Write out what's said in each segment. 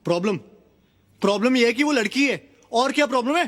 Problem problem ये है कि वो लड़की है। और क्या प्रॉब्लम है?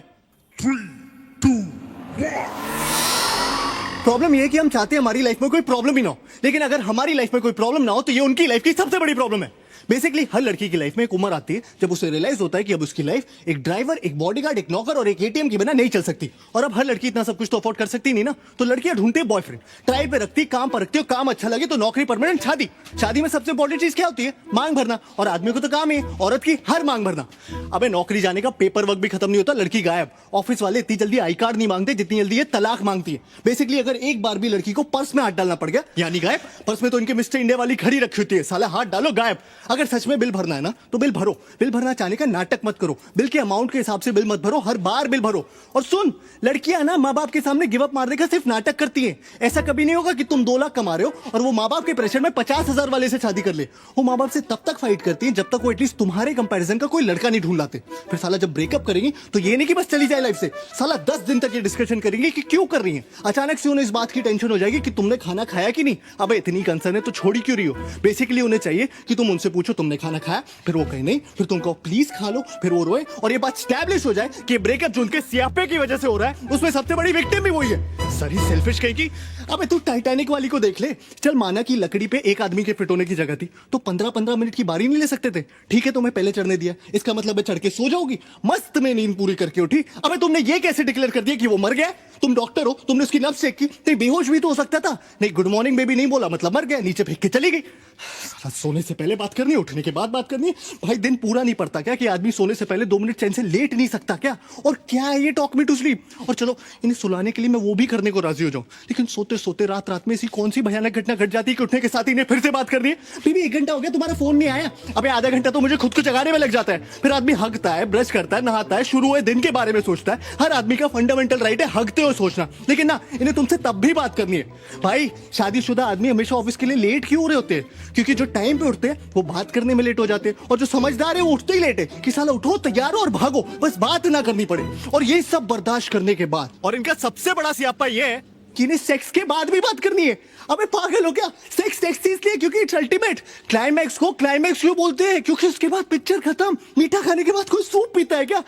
प्रॉब्लम ये है कि हम चाहते हैं हमारी लाइफ में कोई प्रॉब्लम ही ना हो, लेकिन अगर हमारी लाइफ में कोई प्रॉब्लम ना हो तो ये उनकी लाइफ की सबसे बड़ी प्रॉब्लम है। बेसिकली हर लड़की की लाइफ में एक उम्र आती है जब उसे रियलाइज होता है कि अब उसकी लाइफ एक ड्राइवर, एक बॉडीगार्ड, एक नौकर और एक एटीएम के बिना नहीं चल सकती। और अब हर लड़की इतना सब कुछ तो अफोर्ड कर सकती नहीं ना, तो लड़कियां ढूंढती है बॉयफ्रेंड, ट्रायल पे रखती, काम पर रखती है, काम अच्छा लगे तो नौकरी, परमानेंट, शादी। शादी में सबसे इंपॉर्टेंट चीज क्या होती है? मांग भरना। और आदमी को तो काम है औरत की हर मांग भरना। अबे नौकरी जाने का पेपर वर्क भी खत्म नहीं होता, लड़की गायब। ऑफिस वाले इतनी जल्दी आई कार्ड नहीं मांगते जितनी जल्दी ये तलाक मांगती है। बेसिकली अगर एक बार भी लड़की को पर्स में हाथ डालना पड़ गया यानी गायब। पर्स में तो इनके मिस्टर इंडिया वाली घड़ी रखी होती है, साला हाथ डालो गायब। अगर सच में बिल भरना है ना तो बिल भरो। बिल भरना चाहने का नाटक मत करो, बिल के अमाउंट के हिसाब से बिल मत भरो, हर बार बिल भरो। और सुन, लड़कियां ना माँ बाप के सामने गिव अप मारने का सिर्फ नाटक करती हैं। ऐसा कभी नहीं होगा कि तुम 2 लाख कमा रहे हो और वो माँ बाप के प्रेशर में 50,000 वाले से शादी कर ले। वो माँ बाप से तब तक फाइट करती है जब तक वो एटलीस्ट तुम्हारे कंपैरिजन का कोई लड़का नहीं ढूंढ लाते। फिर साला जब ब्रेकअप करेंगी तो ये नहीं कि बस चली जाए लाइफ से, साला 10 दिन तक ये डिस्कशन करेंगे कि क्यों कर रही है। अचानक से उन्हें इस बात की टेंशन हो जाएगी कि तुमने खाना खाया कि नहीं। अबे इतनी कंसर्न है तो छोड़ी क्यों रही हो? बेसिकली उन्हें चाहिए कि तुम उनसे पूछो तुमने खाना खाया, फिर वो कहे नहीं, फिर तुम कहो प्लीज खा लो, फिर वो रोए और ये बात स्टैब्लिश हो जाए कि ब्रेकअप जो उनके सियापे की वजह से हो रहा है उसमें सबसे बड़ी विक्टिम भी वही है। सरी सेल्फिश कहीं की। अबे तू टाइटैनिक वाली को देख ले। चल माना कि लकड़ी पे एक आदमी के फिट होने की जगह थी तो 15-15 मिनट की बारी नहीं ले सकते थे? ठीक है तुम्हें पहले चढ़ने दिया, इसका मतलब है चढ़ के सो जाओगी, मस्त में नींद पूरी करके उठी। अबे तुमने ये कैसे डिक्लेयर कर दिया कि वो मर गया? तुम डॉक्टर हो, तुमने उसकी नब्ज चेक की, नहीं बेहोश भी तो हो सकता था। नहीं गुड मॉर्निंग बेबी नहीं बोला मतलब मर गया, नीचे फेंक के चली गई। साला सोने से पहले बात करनी है, उठने के बाद बात करनी है। भाई दिन पूरा नहीं पड़ता क्या कि आदमी सोने से पहले 2 मिनट चैन से लेट नहीं सकता क्या? और क्या है ये टॉक मी टू स्लीप? और चलो इन्हें सुलाने के लिए मैं वो भी करने को राजी हो जाऊं, लेकिन सोते सोते रात रात में ऐसी कौन सी भयानक घटना घट जाती है कि उठने के साथ इन्हें फिर से बात करनी है। बेबी 1 घंटा हो गया तुम्हारा फोन नहीं आया। अबे आधा घंटा तो मुझे खुद को जगाने में लग जाता है। फिर आदमी हगता है, ब्रश करता है, नहाता है, शुरू हुए दिन के बारे में सोचता है। हर आदमी का फंडामेंटल राइट है हगते हुए सोचना, लेकिन ना इन्हें तुमसे तब भी बात करनी है। भाई शादीशुदा आदमी हमेशा ऑफिस के लिए लेट क्यों हो रहे होते हैं? क्योंकि जो टाइम पे उठते हैं वो बात करने में लेट हो जाते हैं, और जो समझदार है वो उठते ही लेट है कि साला उठो, तैयार हो और भागो, बस बात ना करनी पड़े। और ये सब बर्दाश्त करने के बाद, और इनका सबसे बड़ा सियापा ये है कि इन्हें सेक्स के बाद भी बात करनी है। अबे पागल हो क्या? सेक्स सेक्स इसलिए क्योंकि इट्स अल्टीमेट। क्लाइमैक्स को क्लाइमैक्स क्यों बोलते हैं? क्योंकि उसके बाद पिक्चर खत्म। मीठा खाने के बाद कोई सूप पीता है क्या?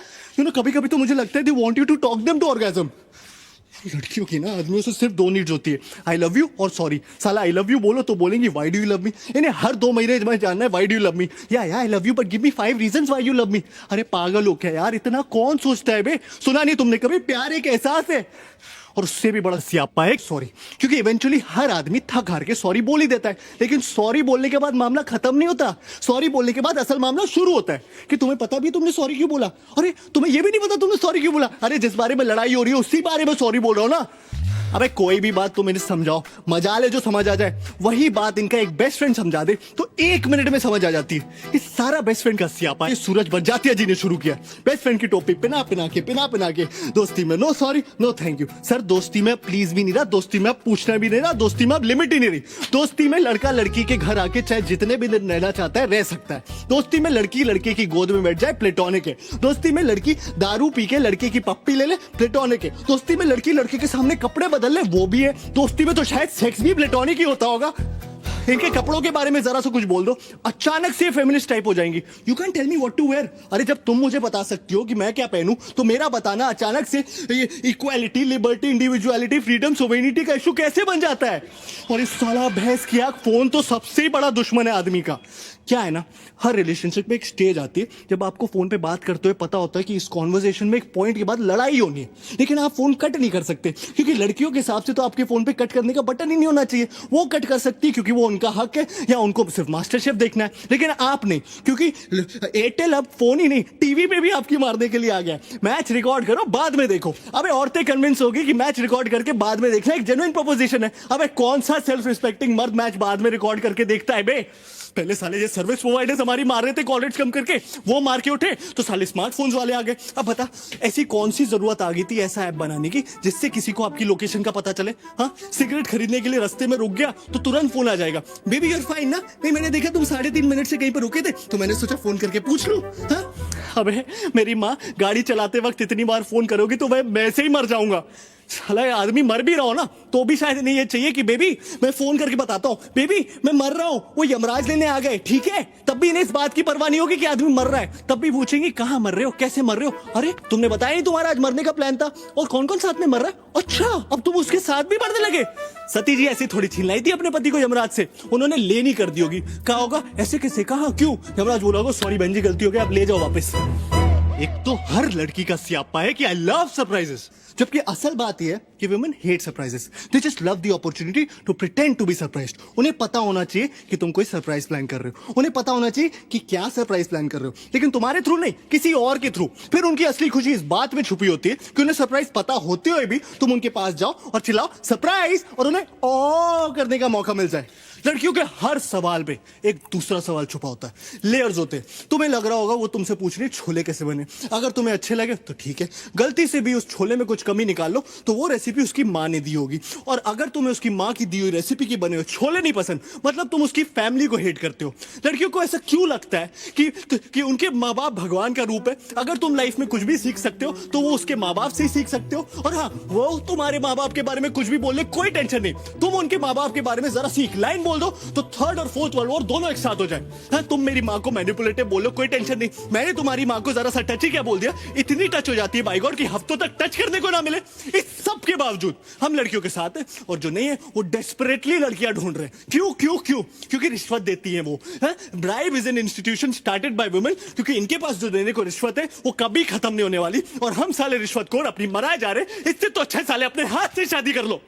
कभी कभी तो मुझे लगता है they want you to talk them to orgasm. लड़कियों की ना आदमियों से सिर्फ 2 नीड्स होती है, आई लव यू और सॉरी। साला आई लव यू बोलो तो बोलेंगी why do you love me. इन्हें हर 2 महीने में जानना है why do you love me, या I love you but give me 5 reasons why you love me. अरे पागल हो क्या यार, इतना कौन सोचता है बे? सुना नहीं तुमने कभी प्यार एक एहसास है? और उससे भी बड़ा सियापा है सॉरी, क्योंकि इवेंचुअली हर आदमी थक हार के सॉरी बोल ही देता है, लेकिन सॉरी बोलने के बाद मामला खत्म नहीं होता। सॉरी बोलने के बाद असल मामला शुरू होता है कि तुम्हें पता भी तुमने सॉरी क्यों बोला। अरे तुम्हें यह भी नहीं पता तुमने सॉरी क्यों बोला? अरे जिस बारे में लड़ाई हो रही है उसी बारे में सॉरी बोल रहा हूं ना। अबे कोई भी बात तुम इन्हें समझाओ, मजाल है जो समझ आ जाए। वही बात इनका एक बेस्ट फ्रेंड समझा दे तो 1 मिनट में समझ आ जाती है। ये सारा बेस्ट फ्रेंड का सियापा है। सूरज बरजातिया जी ने शुरू किया। बेस्ट फ्रेंड की टोपी पिना पिना के दोस्ती में no sorry no thank you. Sir दोस्ती में प्लीज भी नहीं रहा, दोस्ती में अब पूछना भी नहीं रहा, दोस्ती में अब लिमिट ही नहीं रही। दोस्ती में लड़का लड़की के घर आके चाहे जितने भी दिन रहना चाहता है रह सकता है। दोस्ती में लड़की लड़के की गोद में बैठ जाए, प्लेटोनिक है। दोस्ती में लड़की दारू पी के लड़के की पप्पी ले ले, प्लेटोनिक है। दोस्ती में लड़की लड़के के सामने कपड़े बदल ले, वो भी है। दोस्ती में तो शायद सेक्स भी प्लेटोनिक ही होता होगा। इनके कपड़ों के बारे में जरा सा कुछ बोल दो, अचानक से फेमिनिस्ट टाइप हो जाएंगी। You can tell me what to wear. अरे जब तुम मुझे बता सकती हो कि मैं क्या पहनूं तो मेरा बताना अचानक से equality, liberty, individuality, freedom, sovereignty का इशू कैसे बन जाता है? और इस साला भैंस की आंख फोन तो सबसे बड़ा दुश्मन है आदमी का। क्या है ना, हर रिलेशनशिप में एक स्टेज आती है जब आपको फोन पे बात करते हुए पता होता है कि इस कॉन्वर्सेशन में एक पॉइंट के बाद लड़ाई होनी है, लेकिन आप फोन कट नहीं कर सकते क्योंकि लड़कियों के हिसाब से तो आपके फोन पे कट करने का बटन ही नहीं होना चाहिए। वो कट कर सकती है क्योंकि वो उनका हक है या उनको सिर्फ मास्टर शेफ देखना है, लेकिन आप नहीं, क्योंकि एयरटेल अब फोन ही नहीं टीवी पे भी आपकी मारने के लिए आ गया। मैच रिकॉर्ड करो बाद में देखो। अबे औरतें कन्विंस होगी कि मैच रिकॉर्ड करके बाद में देखना एक जेन्युइन प्रोपोजिशन है। अबे कौन सा सेल्फ रिस्पेक्टिंग मर्द मैच बाद में रिकॉर्ड करके देखता है बे? पहले साले ये सर्विस प्रोवाइडर्स हमारी मार रहे थे कॉल रेट्स कम करके, वो मार के उठे तो साले स्मार्टफोन्स वाले आ गए। अब बता ऐसी कौन सी जरूरत आ गई थी ऐसा ऐप बनाने की जिससे किसी को आपकी लोकेशन का पता चले? हाँ, सिगरेट खरीदने के लिए रास्ते में रुक गया तो तुरंत फोन आ जाएगा, बेबी यू आर फाइन ना? नहीं मैंने देखा तुम 3.5 मिनट से कहीं पर रुके थे तो मैंने सोचा फोन करके पूछ लूं। हाँ? अबे मेरी माँ गाड़ी चलाते वक्त इतनी बार फोन करोगी तो मैं से ही मर जाऊंगा। साला ये आदमी मर भी रहा हो ना तो भी शायद नहीं ये चाहिए कि बेबी मैं फोन करके बताता हूँ बेबी मैं मर रहा हूँ, वो यमराज लेने आ गए, ठीक है? तब भी इन्हें इस बात की परवाह नहीं होगी कि आदमी मर रहा है। तब भी पूछेंगे कहाँ मर रहे हो, कैसे मर रहे हो, अरे तुमने बताया नहीं तुम्हारा आज मरने का प्लान था, और कौन कौन साथ में मर रहा है, अच्छा अब तुम उसके साथ भी मरने लगे। सती जी ऐसी थोड़ी छीन लाई थी अपने पति को यमराज से, उन्होंने ले नहीं कर दी होगी, कहा होगा ऐसे कैसे, कहा क्यों, यमराज बोला होगा सॉरी बहन जी गलती हो गई, आप ले जाओ वापस। एक तो हर लड़की का स्यापा है कि आई लव सरप्राइजेस, जबकि असल बात यह है कि women hate surprises, they just love the opportunity to pretend to be surprised. उन्हें पता होना चाहिए कि तुम कोई सरप्राइज प्लान कर रहे हो, उन्हें पता होना चाहिए कि क्या सरप्राइज प्लान कर रहे हो, लेकिन तुम्हारे थ्रू नहीं, किसी और के थ्रू। फिर उनकी असली खुशी इस बात में छुपी होती है कि उन्हें सरप्राइज पता होते हुए भी तुम उनके पास जाओ और चिल्लाओ सरप्राइज, और उन्हें ओ करने का मौका मिल जाए। लड़कियों के हर सवाल पे एक दूसरा सवाल छुपा होता है, लेयर्स होते हैं। तुम्हें लग रहा होगा वो तुमसे पूछ रही छोले कैसे बने, अगर तुम्हें अच्छे लगे तो ठीक है, गलती से भी उस छोले में कुछ कमी निकाल लो तो वो रेसिपी उसकी माँ ने दी होगी, और अगर तुम्हें उसकी माँ की दी हुई रेसिपी की बने हुए छोले नहीं पसंद, मतलब तुम उसकी फैमिली को हेट करते हो। लड़कियों को ऐसा क्यों लगता है कि उनके माँ बाप भगवान का रूप है, अगर तुम लाइफ में कुछ भी सीख सकते हो तो वो उसके माँ बाप से ही सीख सकते हो, और हाँ वो तुम्हारे माँ बाप के बारे में कुछ भी बोल ले कोई टेंशन नहीं, तुम उनके माँ बाप के बारे में जरा सीख लाइन बोल दो तो थर्ड और फोर्थ वर्ल्ड वॉर दोनों एक साथ हो जाए। हाँ, तुम मेरी माँ को मैनिपुलेटिव बोलो कोई टेंशन नहीं, मैंने तुम्हारी माँ को जरा सा टच ही क्या बोल दिया, इतनी टच हो जाती है बाय गॉड कि हफ्तों तक टच करने को ना मिले। इस सब के बावजूद हम लड़कियों के साथ हैं, और जो नहीं है वो डेस्परेटली लड़कियां ढूंढ रहे हैं। क्यों क्यों क्यों? क्योंकि रिश्वत देती है वो। Bribe is an institution started by women, क्योंकि इनके पास जो देने को रिश्वत है वो कभी खत्म नहीं होने वाली, और हम साले रिश्वतखोर अपनी मराए जा रहे हैं। इससे तो अच्छा साले अपने हाथ से शादी कर लो।